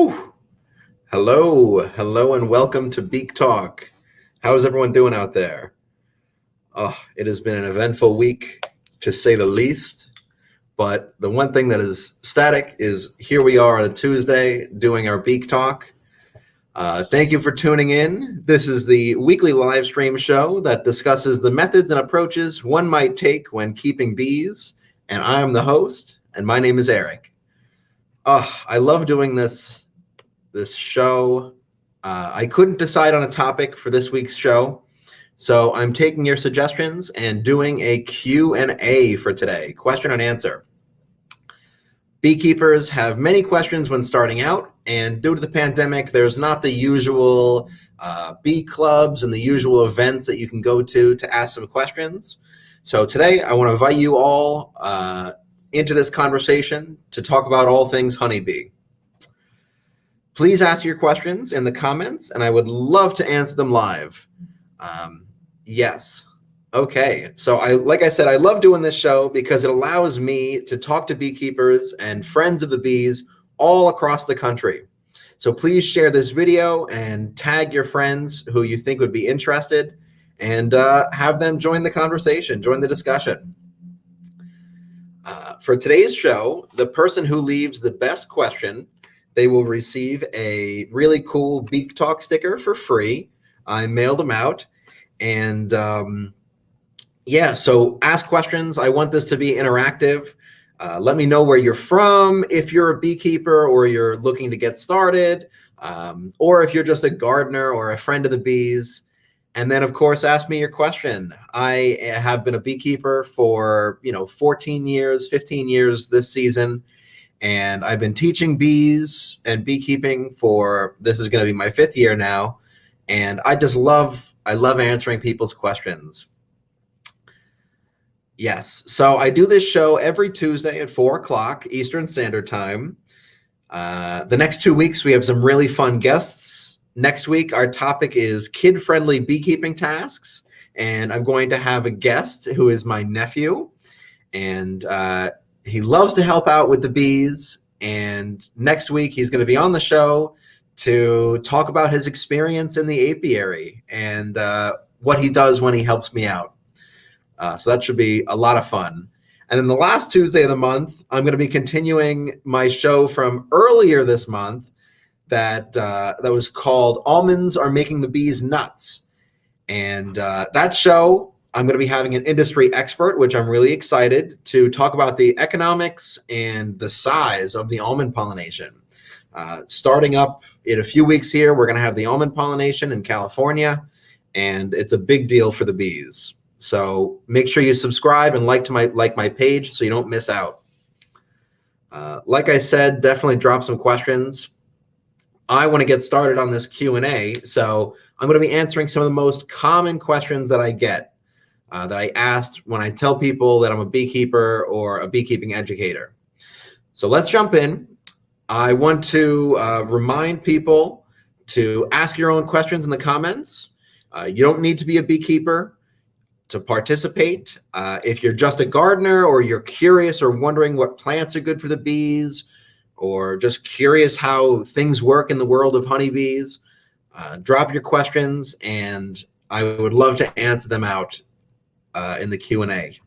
Whew. Hello, and welcome to BeekTalk. How is everyone doing out there? Oh, it has been an eventful week, to say the least. But the one thing that is static is here we are on a Tuesday doing our BeekTalk. Thank you for tuning in. This is the weekly live stream show that discusses the methods and approaches one might take when keeping bees. And I am the host, and my name is Eric. I love doing this show. I couldn't decide on a topic for this week's show, so I'm taking your suggestions and doing a Q&A for today, question and answer. Beekeepers have many questions when starting out, and due to the pandemic, there's not the usual bee clubs and the usual events that you can go to ask some questions. So today, I want to invite you all into this conversation to talk about all things honeybee. Please ask your questions in the comments, and I would love to answer them live. Yes. Okay. So like I said, I love doing this show because it allows me to talk to beekeepers and friends of the bees all across the country. So please share this video and tag your friends who you think would be interested, and have them join the conversation, join the discussion. For today's show, the person who leaves the best question, they will receive a really cool BeekTalk sticker for free. I mailed them out. And yeah, so ask questions. I want this to be interactive. Let me know where you're from, if you're a beekeeper or you're looking to get started, or if you're just a gardener or a friend of the bees. And then, of course, ask me your question. I have been a beekeeper for 14 years, 15 years this season. And I've been teaching bees and beekeeping for, this is going to be my 5th year now. And I love answering people's questions. Yes. So I do this show every Tuesday at 4 o'clock Eastern Standard Time. The next 2 weeks, we have some really fun guests. Next week, our topic is kid-friendly beekeeping tasks. And I'm going to have a guest who is my nephew. And he loves to help out with the bees, and next week he's going to be on the show to talk about his experience in the apiary and what he does when he helps me out. So that should be a lot of fun. And then the last Tuesday of the month, I'm going to be continuing my show from earlier this month that was called Almonds Are Making the Bees Nuts. And that show, I'm going to be having an industry expert, which I'm really excited to talk about the economics and the size of the almond pollination. Starting up in a few weeks here, we're going to have the almond pollination in California, and it's a big deal for the bees. So make sure you subscribe and like my page so you don't miss out. Like I said, definitely drop some questions. I want to get started on this Q&A, so I'm going to be answering some of the most common questions that I get. That I asked when I tell people that I'm a beekeeper or a beekeeping educator. So let's jump in. I want to remind people to ask your own questions in the comments. You don't need to be a beekeeper to participate. If you're just a gardener, or you're curious or wondering what plants are good for the bees, or just curious how things work in the world of honeybees, drop your questions, and I would love to answer them out in the Q&A.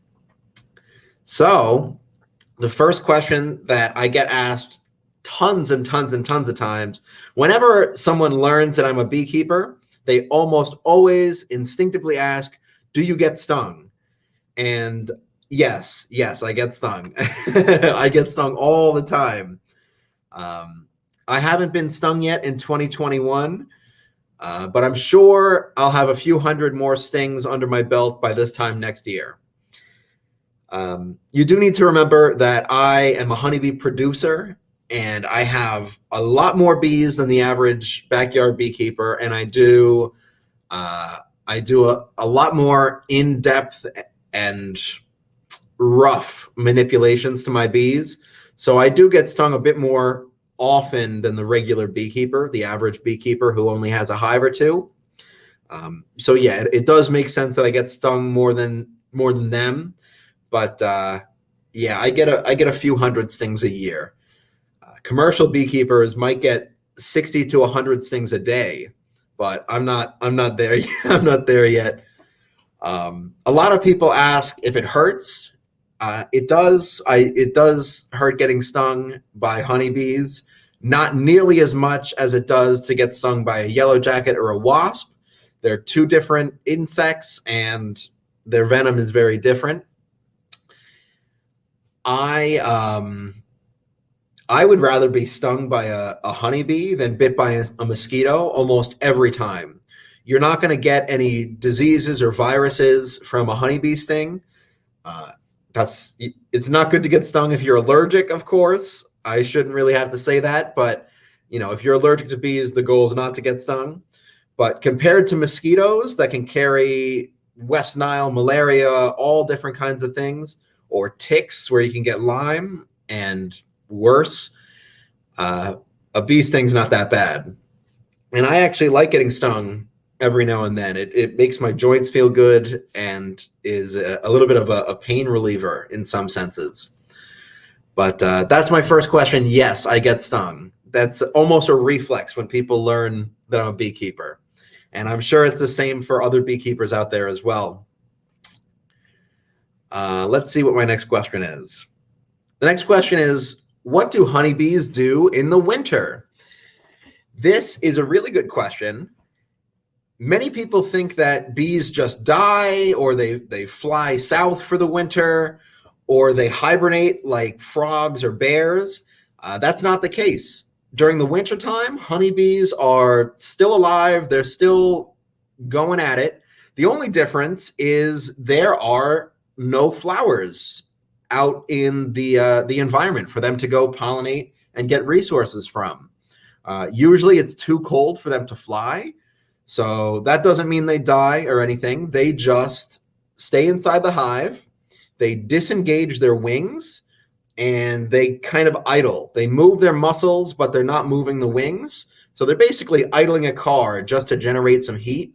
So the first question that I get asked tons and tons and tons of times, whenever someone learns that I'm a beekeeper, they almost always instinctively ask, do you get stung? And yes, I get stung. I get stung all the time. I haven't been stung yet in 2021. But I'm sure I'll have a few hundred more stings under my belt by this time next year. You do need to remember that I am a honeybee producer, and I have a lot more bees than the average backyard beekeeper, and I do a lot more in-depth and rough manipulations to my bees. So I do get stung a bit more often than the regular beekeeper, the average beekeeper who only has a hive or two. So yeah, it does make sense that I get stung more than them, but yeah, I get a few hundred stings a year. Commercial beekeepers might get 60 to 100 stings a day, but I'm not there yet. I'm not there yet. A lot of people ask if it hurts. It does. It does hurt getting stung by honeybees. Not nearly as much as it does to get stung by a yellow jacket or a wasp. They're two different insects, and their venom is very different. I would rather be stung by a honeybee than bit by a mosquito almost every time. You're not going to get any diseases or viruses from a honeybee sting. It's not good to get stung if you're allergic, of course. I shouldn't really have to say that, but if you're allergic to bees, the goal is not to get stung. But compared to mosquitoes that can carry West Nile, malaria, all different kinds of things, or ticks where you can get Lyme and worse, a bee sting's not that bad. And I actually like getting stung every now and then. It makes my joints feel good and is a little bit of a pain reliever in some senses. But that's my first question. Yes, I get stung. That's almost a reflex when people learn that I'm a beekeeper. And I'm sure it's the same for other beekeepers out there as well. Let's see what my next question is. The next question is, what do honeybees do in the winter? This is a really good question. Many people think that bees just die, or they fly south for the winter, or they hibernate like frogs or bears. That's not the case. During the wintertime, honeybees are still alive. They're still going at it. The only difference is there are no flowers out in the environment for them to go pollinate and get resources from. Usually it's too cold for them to fly. So that doesn't mean they die or anything. They just stay inside the hive. They disengage their wings and they kind of idle. They move their muscles, but they're not moving the wings. So they're basically idling a car just to generate some heat.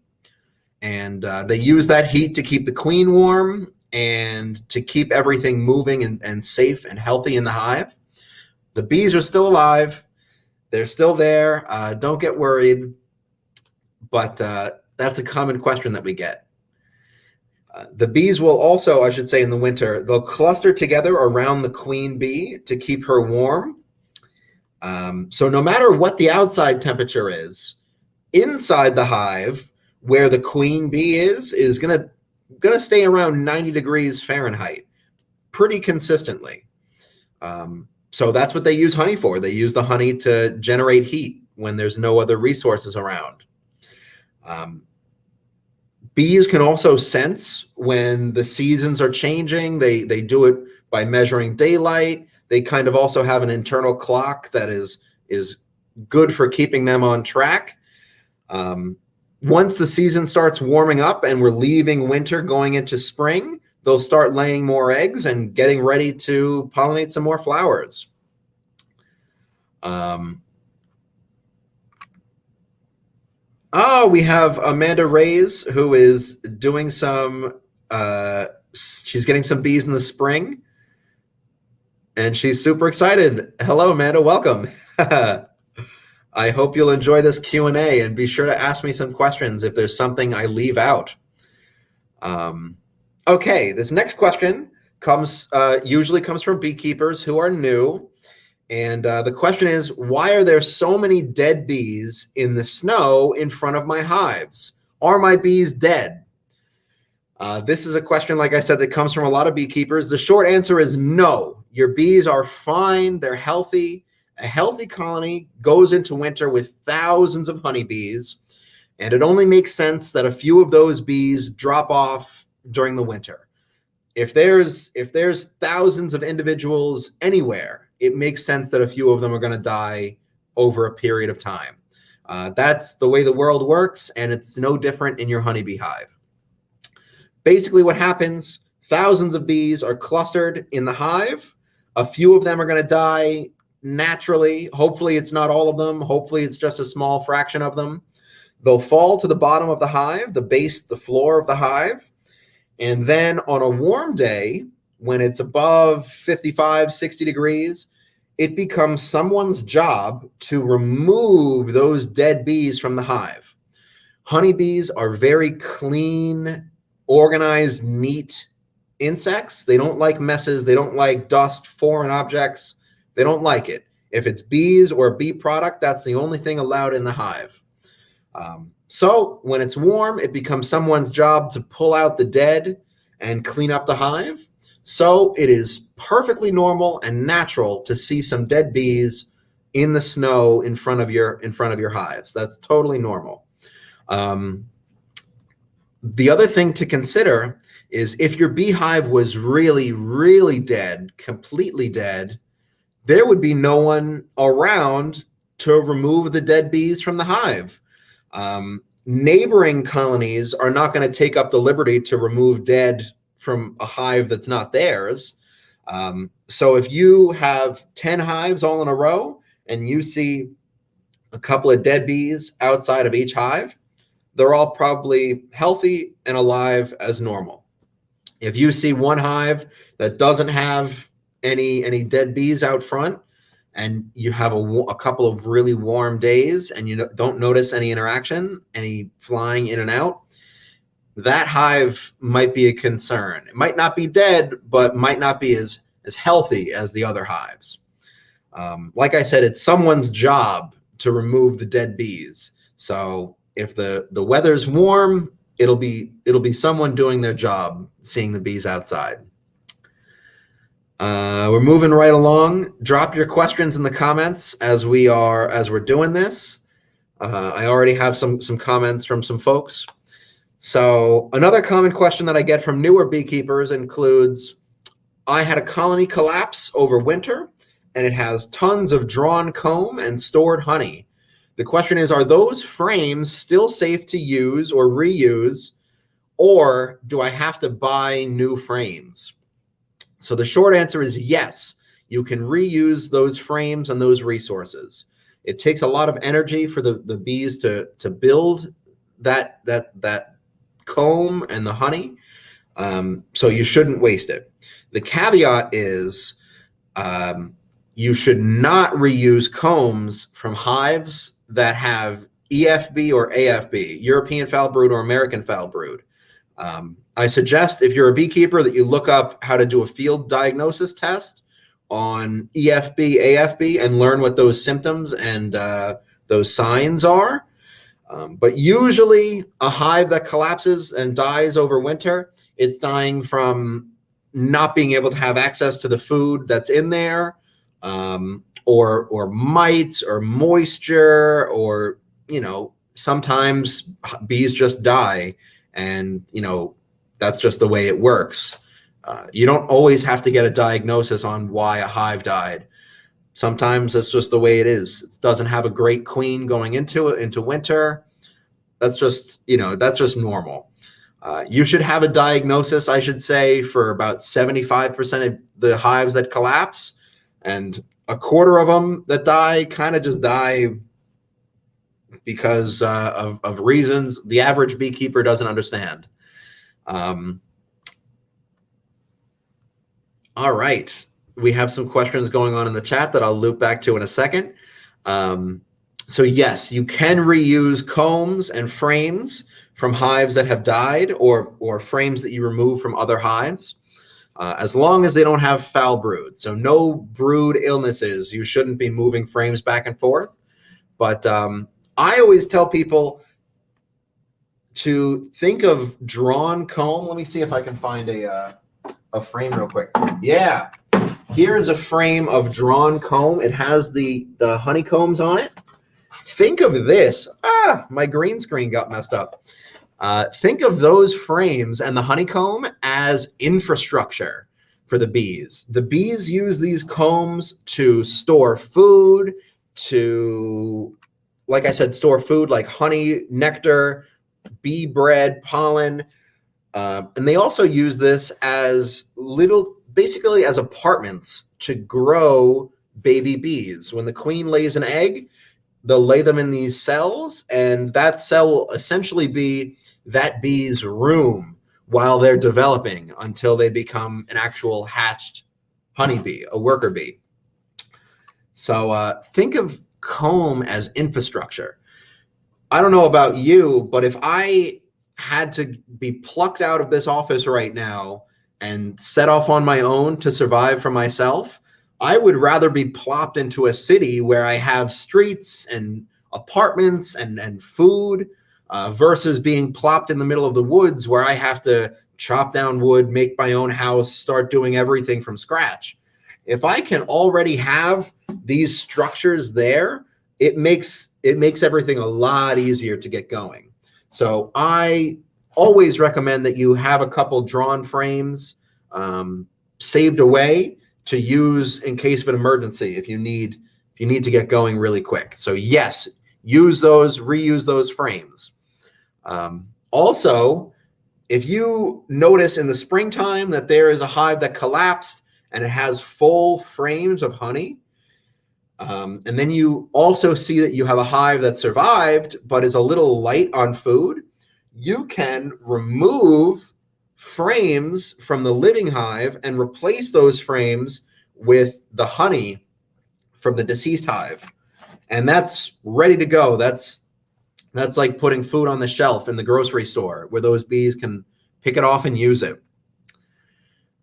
And they use that heat to keep the queen warm and to keep everything moving and safe and healthy in the hive. The bees are still alive. They're still there. Don't get worried. But that's a common question that we get. The bees will also, I should say, in the winter, they'll cluster together around the queen bee to keep her warm. So no matter what the outside temperature is, inside the hive, where the queen bee is going to stay around 90 degrees Fahrenheit pretty consistently. So that's what they use honey for. They use the honey to generate heat when there's no other resources around. Bees can also sense when the seasons are changing. They do it by measuring daylight. They kind of also have an internal clock that is good for keeping them on track. Once the season starts warming up and we're leaving winter going into spring, they'll start laying more eggs and getting ready to pollinate some more flowers. Oh, we have Amanda Reyes, who is doing some, she's getting some bees in the spring, and she's super excited. Hello, Amanda, welcome. I hope you'll enjoy this Q&A, and be sure to ask me some questions if there's something I leave out. Okay, this next question usually comes from beekeepers who are new. And the question is, why are there so many dead bees in the snow in front of my hives? Are my bees dead? This is a question, like I said, that comes from a lot of beekeepers. The short answer is no. Your bees are fine. They're healthy. A healthy colony goes into winter with thousands of honeybees, and it only makes sense that a few of those bees drop off during the winter. If there's thousands of individuals anywhere, it makes sense that a few of them are going to die over a period of time. That's the way the world works, and it's no different in your honeybee hive. Basically what happens, thousands of bees are clustered in the hive. A few of them are going to die naturally. Hopefully it's not all of them. Hopefully it's just a small fraction of them. They'll fall to the bottom of the hive, the floor of the hive. And then on a warm day, when it's above 55, 60 degrees, it becomes someone's job to remove those dead bees from the hive. Honeybees are very clean, organized, neat insects. They don't like messes. They don't like dust, foreign objects. They don't like it. If it's bees or bee product, that's the only thing allowed in the hive. So when it's warm, it becomes someone's job to pull out the dead and clean up the hive. So it is perfectly normal and natural to see some dead bees in the snow in front of your hives. That's totally normal. The other thing to consider is if your beehive was really, really dead, completely dead, there would be no one around to remove the dead bees from the hive. Neighboring colonies are not going to take up the liberty to remove dead from a hive that's not theirs. So if you have 10 hives all in a row and you see a couple of dead bees outside of each hive, they're all probably healthy and alive as normal. If you see one hive that doesn't have any dead bees out front, and you have a couple of really warm days and you don't notice any interaction, any flying in and out, that hive might be a concern. It might not be dead, but might not be as healthy as the other hives. Like I said, it's someone's job to remove the dead bees. So if the weather's warm, it'll be someone doing their job, seeing the bees outside. We're moving right along. Drop your questions in the comments as we're doing this. I already have some comments from some folks. So another common question that I get from newer beekeepers includes, I had a colony collapse over winter and it has tons of drawn comb and stored honey. The question is, are those frames still safe to use or reuse, or do I have to buy new frames? So the short answer is yes, you can reuse those frames and those resources. It takes a lot of energy for the bees to build that comb and the honey, so you shouldn't waste it. The caveat is you should not reuse combs from hives that have EFB or AFB, European foul brood or American foul brood. I suggest if you're a beekeeper that you look up how to do a field diagnosis test on EFB, AFB, and learn what those symptoms and those signs are. But usually a hive that collapses and dies over winter, it's dying from not being able to have access to the food that's in there, or mites or moisture, or, sometimes bees just die, and, that's just the way it works. You don't always have to get a diagnosis on why a hive died. Sometimes that's just the way it is. It doesn't have a great queen going into winter. That's just, that's just normal. You should have a diagnosis, I should say, for about 75% of the hives that collapse, and a quarter of them that die kind of just die because of reasons the average beekeeper doesn't understand. All right. We have some questions going on in the chat that I'll loop back to in a second. So yes, you can reuse combs and frames from hives that have died, or frames that you remove from other hives, as long as they don't have foul brood. So no brood illnesses, you shouldn't be moving frames back and forth. But I always tell people to think of drawn comb. Let me see if I can find a frame real quick. Yeah, here's a frame of drawn comb. It has the honeycombs on it. Think of this. My green screen got messed up. Think of those frames and the honeycomb as infrastructure for the bees. The bees use these combs to store food, to, like I said, store food like honey, nectar, bee bread, pollen. And they also use this as basically as apartments to grow baby bees. When the queen lays an egg, they'll lay them in these cells, and that cell will essentially be that bee's room while they're developing until they become an actual hatched honeybee, a worker bee. So think of comb as infrastructure. I don't know about you, but if I had to be plucked out of this office right now and set off on my own to survive for myself, I would rather be plopped into a city where I have streets and apartments and food versus being plopped in the middle of the woods where I have to chop down wood, make my own house, start doing everything from scratch. If I can already have these structures there, it makes everything a lot easier to get going. So I always recommend that you have a couple drawn frames saved away to use in case of an emergency if you need to get going really quick. So yes, reuse those frames. Also, if you notice in the springtime that there is a hive that collapsed and it has full frames of honey, and then you also see that you have a hive that survived but is a little light on food, you can remove frames from the living hive and replace those frames with the honey from the deceased hive. And that's ready to go. That's like putting food on the shelf in the grocery store where those bees can pick it off and use it.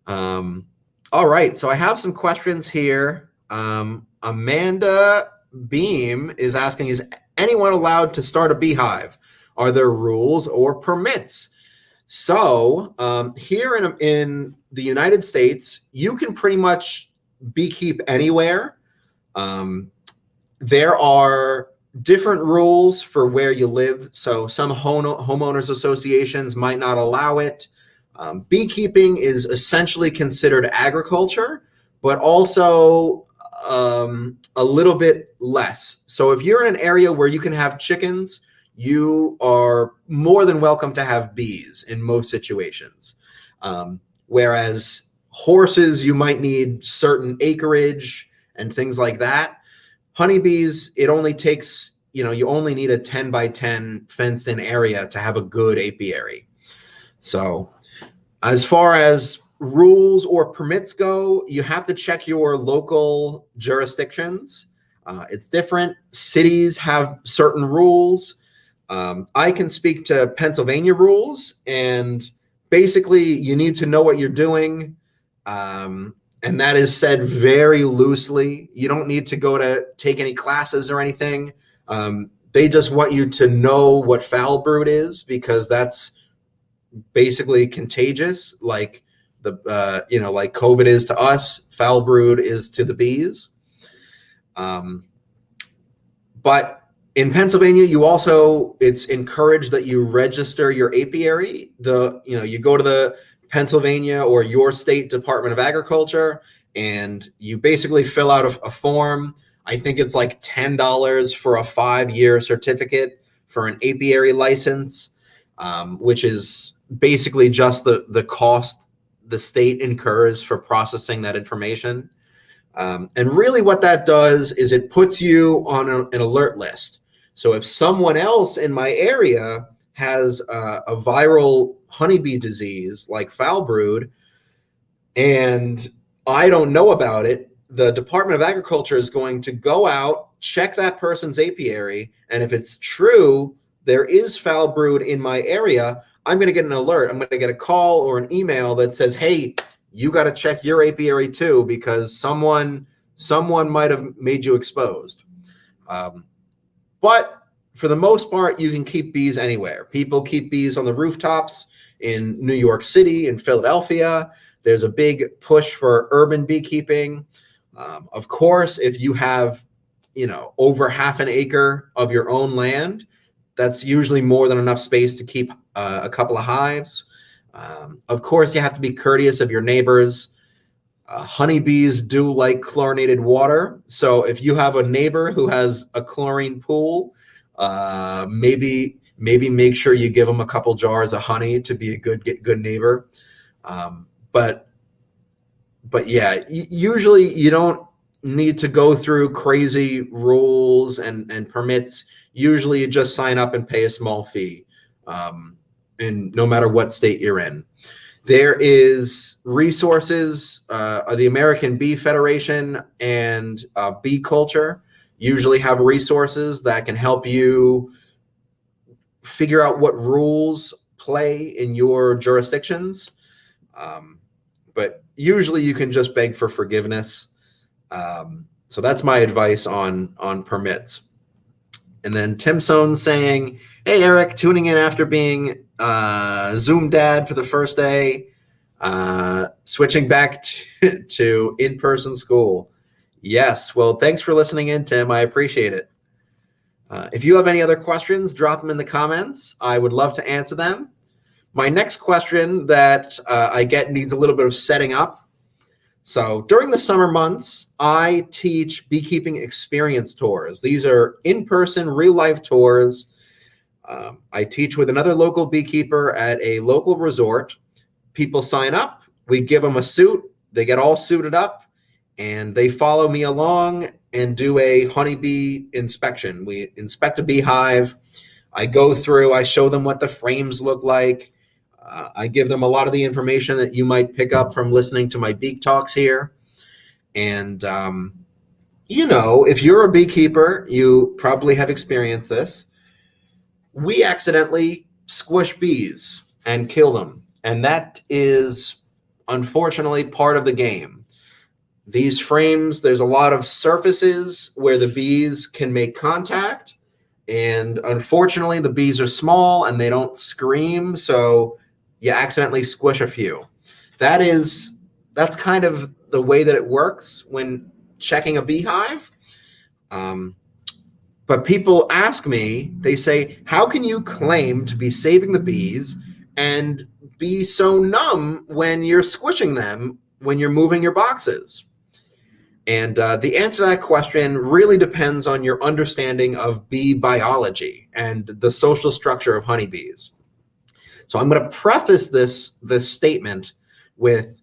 All right, so I have some questions here. Amanda Beam is asking, is anyone allowed to start a beehive? Are there rules or permits? So here in the United States, you can pretty much beekeep anywhere. There are different rules for where you live. So some homeowners associations might not allow it. Beekeeping is essentially considered agriculture, but also a little bit less. So if you're in an area where you can have chickens, you are more than welcome to have bees in most situations. Whereas horses, you might need certain acreage and things like that. Honeybees, it only takes, you only need a 10 by 10 fenced in area to have a good apiary. So as far as rules or permits go, you have to check your local jurisdictions. It's different. Cities have certain rules. I can speak to Pennsylvania rules, and basically you need to know what you're doing. And that is said very loosely. You don't need to go to take any classes or anything. They just want you to know what foul brood is, because that's basically contagious, like like COVID is to us, foul brood is to the bees. But in Pennsylvania, it's encouraged that you register your apiary. You go to the Pennsylvania or your state Department of Agriculture, and you basically fill out a form. I think it's like $10 for a 5-year certificate for an apiary license, which is basically just the cost the state incurs for processing that information. And really what that does is it puts you on an alert list. So if someone else in my area has a viral honeybee disease like foul brood, and I don't know about it, the Department of Agriculture is going to go out, check that person's apiary, and if it's true there is foul brood in my area, I'm going to get an alert. I'm going to get a call or an email that says, hey, you got to check your apiary too, because someone might have made you exposed. But for the most part, you can keep bees anywhere. People keep bees on the rooftops in New York City and Philadelphia. There's a big push for urban beekeeping. Of course, if you have, over half an acre of your own land, that's usually more than enough space to keep a couple of hives. Of course, you have to be courteous of your neighbors. Honeybees do like chlorinated water. So if you have a neighbor who has a chlorine pool, maybe make sure you give them a couple jars of honey to be a good neighbor. But yeah, usually you don't need to go through crazy rules and permits. Usually you just sign up and pay a small fee, and no matter what state you're in. There is resources, the American Bee Federation and Bee Culture usually have resources that can help you figure out what rules play in your jurisdictions. But usually you can just beg for forgiveness. So that's my advice on permits. And then Tim Sohn saying, hey, Eric, tuning in after being Zoom dad for the first day, switching back to in-person school. Yes. Well, thanks for listening in, Tim. I appreciate it. If you have any other questions, drop them in the comments. I would love to answer them. My next question that I get needs a little bit of setting up. So during the summer months, I teach beekeeping experience tours. These are in-person, real-life tours. I teach with another local beekeeper at a local resort. People sign up. We give them a suit. They get all suited up, and they follow me along and do a honeybee inspection. We inspect a beehive. I go through. I show them what the frames look like. I give them a lot of the information that you might pick up from listening to my Beek Talks here. And, if you're a beekeeper, you probably have experienced this. We accidentally squish bees and kill them. And that is, unfortunately, part of the game. These frames, there's a lot of surfaces where the bees can make contact. And unfortunately, the bees are small and they don't scream. So you accidentally squish a few. That's kind of the way that it works when checking a beehive. But people ask me, they say, how can you claim to be saving the bees and be so numb when you're squishing them when you're moving your boxes? And the answer to that question really depends on your understanding of bee biology and the social structure of honeybees. So I'm going to preface this statement with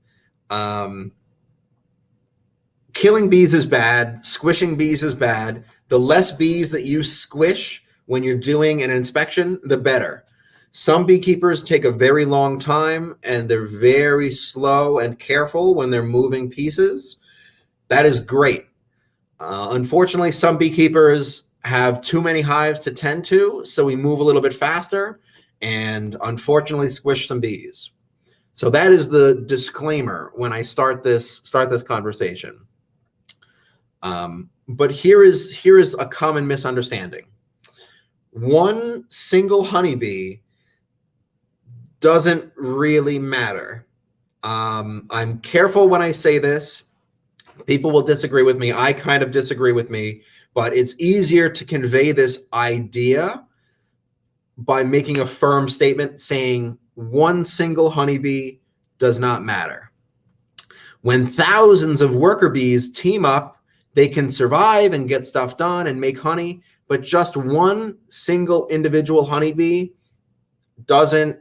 killing bees is bad, squishing bees is bad. The less bees that you squish when you're doing an inspection, the better. Some beekeepers take a very long time and they're very slow and careful when they're moving pieces. That is great. Unfortunately, some beekeepers have too many hives to tend to, so we move a little bit faster and unfortunately squish some bees. So that is the disclaimer when I start this conversation. But here is a common misunderstanding. One single honeybee doesn't really matter. I'm careful when I say this. People will disagree with me. I kind of disagree with me, but it's easier to convey this idea by making a firm statement saying one single honeybee does not matter. When thousands of worker bees team up, they can survive and get stuff done and make honey, but just one single individual honeybee doesn't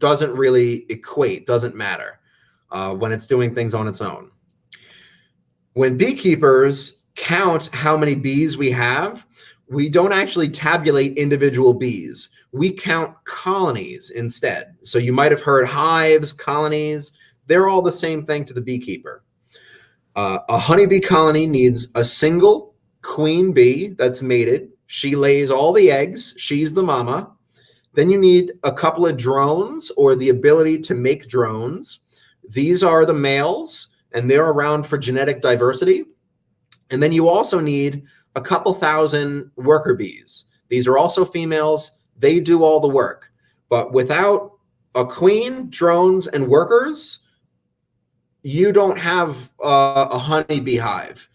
really equate, doesn't matter when it's doing things on its own. When beekeepers count how many bees we have, we don't actually tabulate individual bees. We count colonies instead. So you might have heard hives, colonies. They're all the same thing to the beekeeper. A honeybee colony needs a single queen bee that's mated. She lays all the eggs. She's the mama. Then you need a couple of drones or the ability to make drones. These are the males, and they're around for genetic diversity. And then you also need a couple thousand worker bees. These are also females. They do all the work. But without a queen, drones, and workers, you don't have a honeybee hive.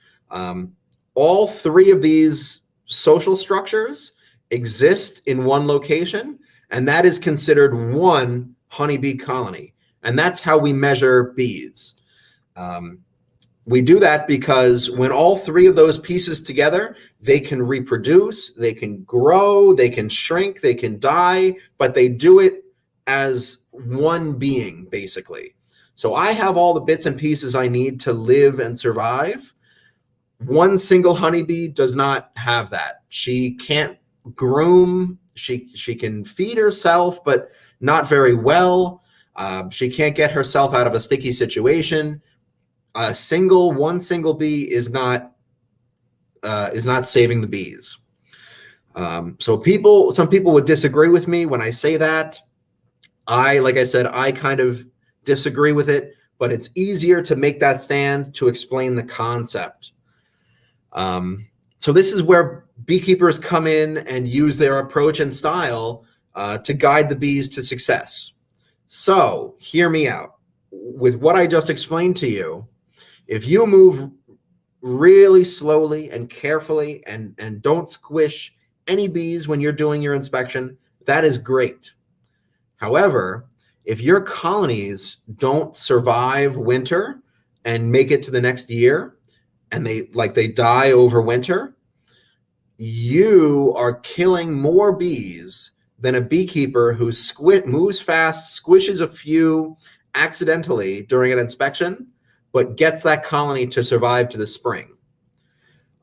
All three of these social structures exist in one location, and that is considered one honeybee colony. And that's how we measure bees. We do that because when all three of those pieces together, they can reproduce, they can grow, they can shrink, they can die, but they do it as one being, basically. So I have all the bits and pieces I need to live and survive. One single honeybee does not have that. She can't groom. She can feed herself, but not very well. She can't get herself out of a sticky situation. One single bee is not saving the bees. So some people would disagree with me when I say that. Like I said, I kind of disagree with it, but it's easier to make that stand to explain the concept. So this is where beekeepers come in and use their approach and style to guide the bees to success. So hear me out. With what I just explained to you, if you move really slowly and carefully and don't squish any bees when you're doing your inspection, that is great. However, if your colonies don't survive winter and make it to the next year, and they die over winter, you are killing more bees than a beekeeper who moves fast, squishes a few accidentally during an inspection, but gets that colony to survive to the spring.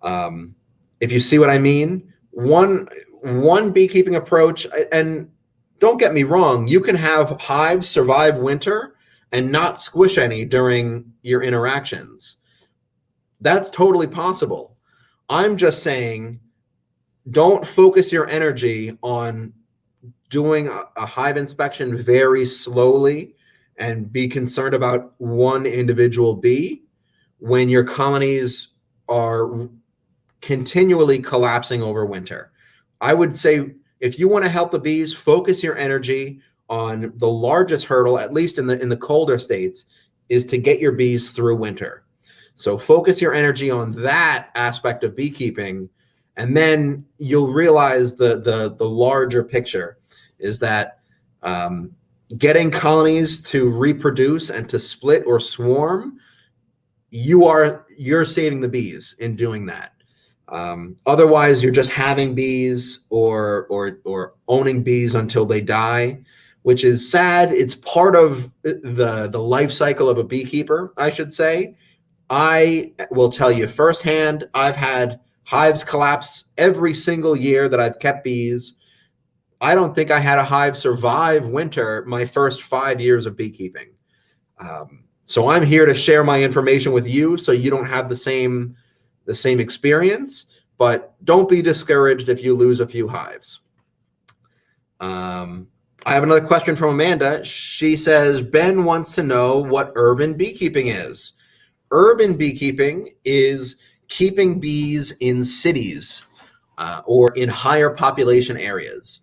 If you see what I mean, one beekeeping approach, and don't get me wrong, you can have hives survive winter and not squish any during your interactions. That's totally possible. I'm just saying, don't focus your energy on doing a hive inspection very slowly and be concerned about one individual bee when your colonies are continually collapsing over winter. I would say, if you want to help the bees, focus your energy on the largest hurdle, at least in the colder states, is to get your bees through winter. So focus your energy on that aspect of beekeeping, and then you'll realize the larger picture is that getting colonies to reproduce and to split or swarm, you're saving the bees in doing that. Otherwise, you're just having bees or owning bees until they die, which is sad. It's part of the life cycle of a beekeeper, I should say. I will tell you firsthand, I've had hives collapse every single year that I've kept bees. I don't think I had a hive survive winter my first 5 years of beekeeping. So I'm here to share my information with you so you don't have the same experience, but don't be discouraged if you lose a few hives. I have another question from Amanda. She says, Ben wants to know what urban beekeeping is. Urban beekeeping is keeping bees in cities or in higher population areas.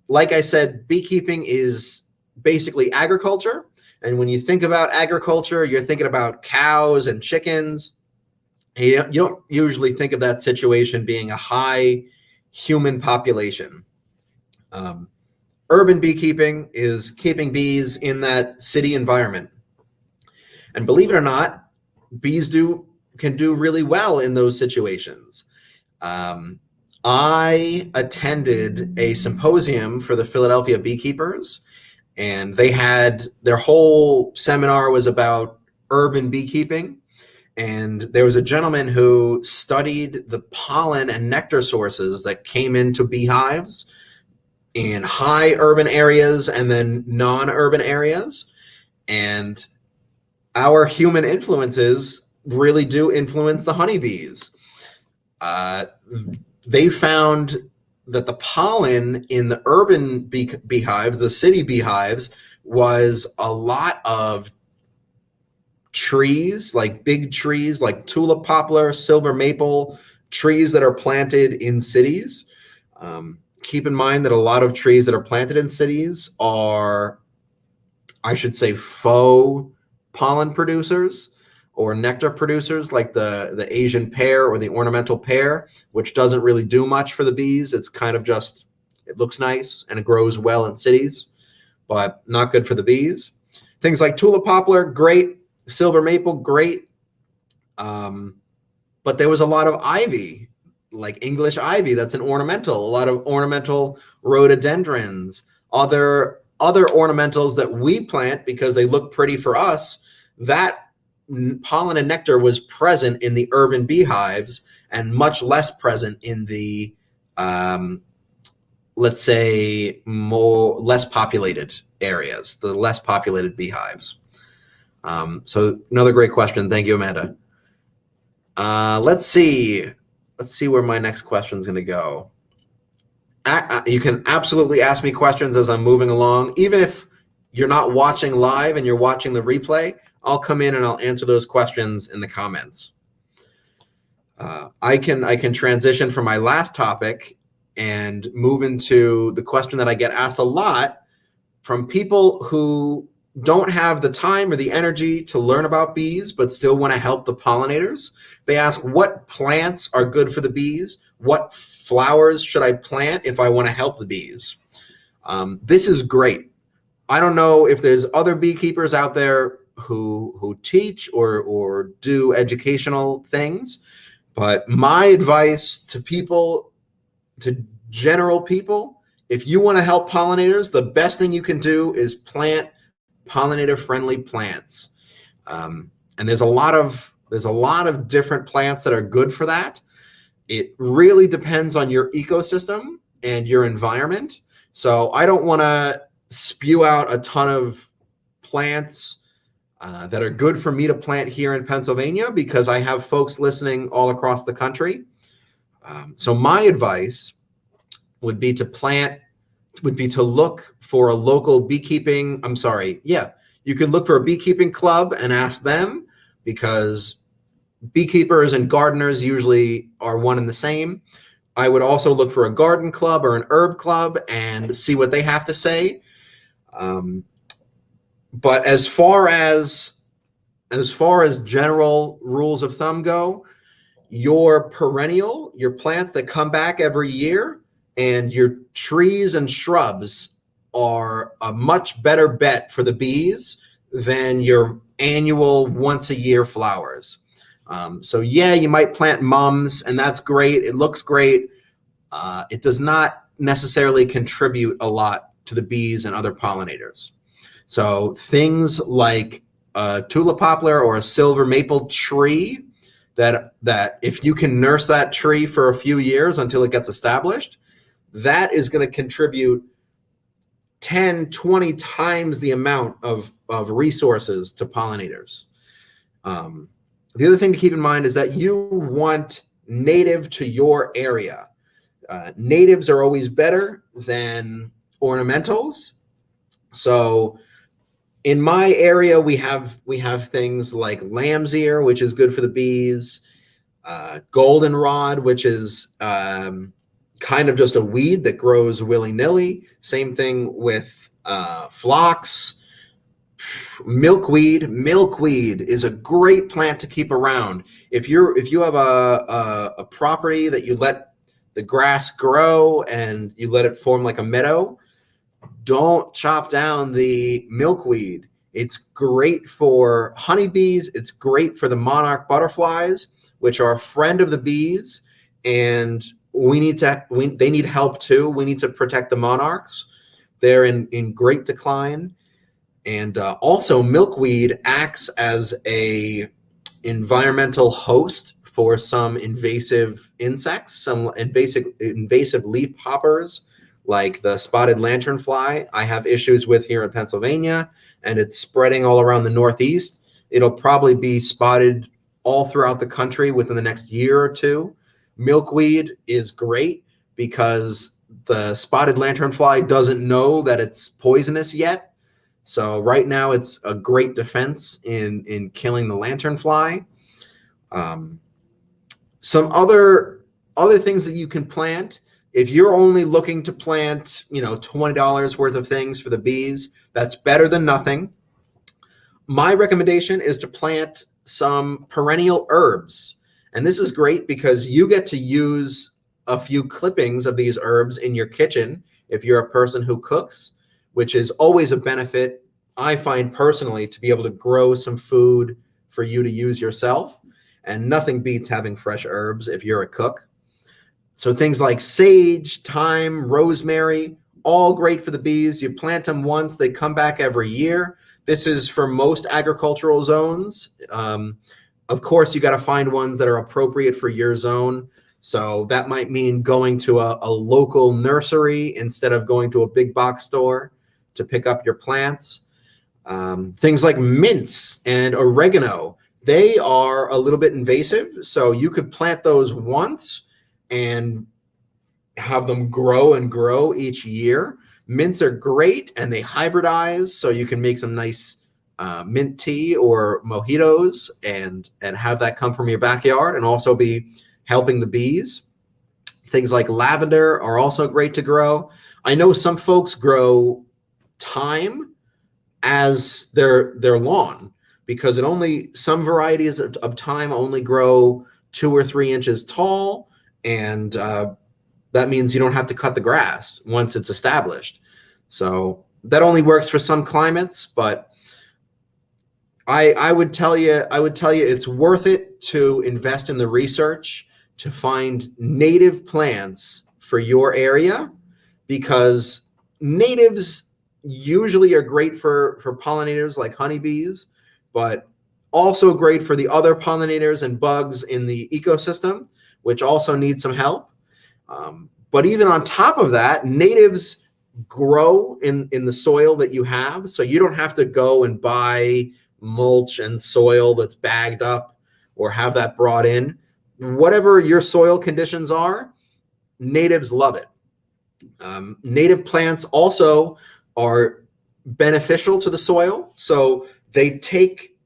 Like I said, beekeeping is basically agriculture. And when you think about agriculture, you're thinking about cows and chickens. You don't usually think of that situation being a high human population. Urban beekeeping is keeping bees in that city environment. And believe it or not, bees can do really well in those situations. I attended a symposium for the Philadelphia beekeepers, and their whole seminar was about urban beekeeping. And there was a gentleman who studied the pollen and nectar sources that came into beehives in high urban areas and then non-urban areas. And our human influences really do influence the honeybees. They found that the pollen in the urban beehives, the city beehives, was a lot of trees, like big trees, like tulip poplar, silver maple, trees that are planted in cities. Keep in mind that a lot of trees that are planted in cities are, I should say, faux pollen producers or nectar producers, like the Asian pear or the ornamental pear, which doesn't really do much for the bees. It's kind of just, it looks nice and it grows well in cities, but not good for the bees. Things like tulip poplar, great. Silver maple, great. But there was a lot of ivy, like English ivy, that's an ornamental, a lot of ornamental rhododendrons, other ornamentals that we plant because they look pretty for us. That pollen and nectar was present in the urban beehives and much less present in the let's say, less populated areas, the less populated beehives. So another great question. Thank you, Amanda. Let's see where my next question is going to go. You can absolutely ask me questions as I'm moving along. Even if you're not watching live and you're watching the replay, I'll come in and I'll answer those questions in the comments. I can transition from my last topic and move into the question that I get asked a lot from people who don't have the time or the energy to learn about bees, but still want to help the pollinators. They ask, what plants are good for the bees? What flowers should I plant if I want to help the bees? This is great. I don't know if there's other beekeepers out there who teach or do educational things, but my advice to people, to general people, if you want to help pollinators, the best thing you can do is plant pollinator-friendly plants. And there's a lot of different plants that are good for that. It really depends on your ecosystem and your environment. So I don't want to spew out a ton of plants that are good for me to plant here in Pennsylvania, because I have folks listening all across the country. So my advice would be to look for a local beekeeping. You could look for a beekeeping club and ask them, because beekeepers and gardeners usually are one and the same. I would also look for a garden club or an herb club and see what they have to say. But as far as general rules of thumb go, your perennial, your plants that come back every year, and your trees and shrubs are a much better bet for the bees than your annual once a year flowers. So yeah, you might plant mums, and that's great. It looks great. It does not necessarily contribute a lot to the bees and other pollinators. So things like a tulip poplar or a silver maple tree, that if you can nurse that tree for a few years until it gets established, that is going to contribute 10, 20 times the amount of resources to pollinators. The other thing to keep in mind is that you want native to your area. Natives are always better than ornamentals. So in my area, we have things like lamb's ear, which is good for the bees, goldenrod, which is kind of just a weed that grows willy-nilly. Same thing with phlox. Milkweed is a great plant to keep around. If you have a property that you let the grass grow and you let it form like a meadow, don't chop down the milkweed. It's great for honeybees. It's great for the monarch butterflies, which are a friend of the bees, and they need help too. We need to protect the monarchs. They're in great decline. And also milkweed acts as a environmental host for some invasive insects, some invasive leaf hoppers, like the spotted lanternfly I have issues with here in Pennsylvania, and it's spreading all around the Northeast. It'll probably be spotted all throughout the country within the next year or two. Milkweed is great because the spotted lanternfly doesn't know that it's poisonous yet. So right now it's a great defense in killing the lanternfly. Some other things that you can plant. If you're only looking to plant, $20 worth of things for the bees, that's better than nothing. My recommendation is to plant some perennial herbs. And this is great because you get to use a few clippings of these herbs in your kitchen if you're a person who cooks, which is always a benefit, I find personally, to be able to grow some food for you to use yourself. And nothing beats having fresh herbs if you're a cook. So things like sage, thyme, rosemary, all great for the bees. You plant them once, they come back every year. This is for most agricultural zones. Of course, you got to find ones that are appropriate for your zone. So that might mean going to a local nursery instead of going to a big box store to pick up your plants. Things like mints and oregano, they are a little bit invasive. So you could plant those once and have them grow and grow each year. Mints are great and they hybridize, so you can make some nice mint tea or mojitos and have that come from your backyard and also be helping the bees. Things like lavender are also great to grow. I know some folks grow thyme as their lawn because some varieties of thyme only grow 2 or 3 inches tall, and that means you don't have to cut the grass once it's established. So that only works for some climates, but I would tell you it's worth it to invest in the research to find native plants for your area, because natives usually are great for pollinators like honeybees, but also great for the other pollinators and bugs in the ecosystem, which also need some help. But even on top of that, natives grow in the soil that you have, so you don't have to go and buy mulch and soil that's bagged up or have that brought in. Whatever your soil conditions are, natives love it. Native plants also are beneficial to the soil, so they take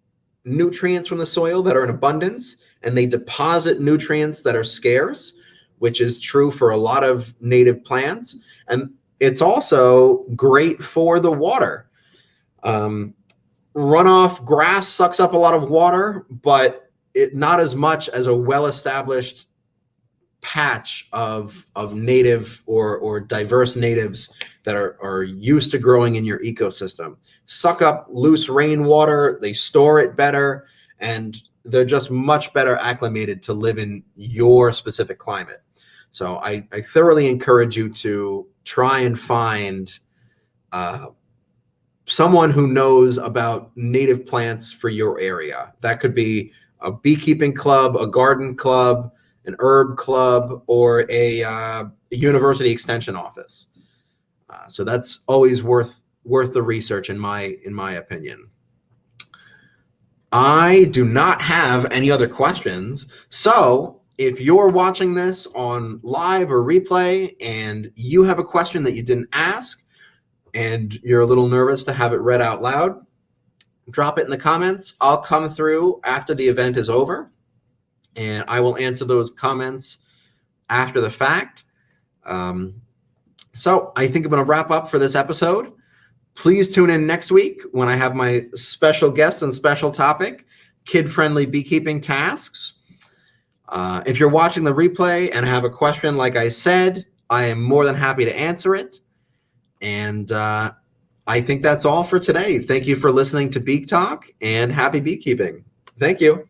nutrients from the soil that are in abundance and they deposit nutrients that are scarce, which is true for a lot of native plants. And it's also great for the water. Runoff grass sucks up a lot of water, but not as much as a well-established patch of native or diverse natives that are used to growing in your ecosystem. Suck up loose rainwater, they store it better, and they're just much better acclimated to live in your specific climate. So I thoroughly encourage you to try and find someone who knows about native plants for your area. That could be a beekeeping club, a garden club, an herb club, or a university extension office. So that's always worth the research in my opinion. I do not have any other questions. So if you're watching this on live or replay and you have a question that you didn't ask and you're a little nervous to have it read out loud, drop it in the comments. I'll come through after the event is over and I will answer those comments after the fact. So I think I'm going to wrap up for this episode. Please tune in next week when I have my special guest and special topic, kid-friendly beekeeping tasks. If you're watching the replay and have a question, like I said, I am more than happy to answer it. And I think that's all for today. Thank you for listening to BeekTalk and happy beekeeping. Thank you.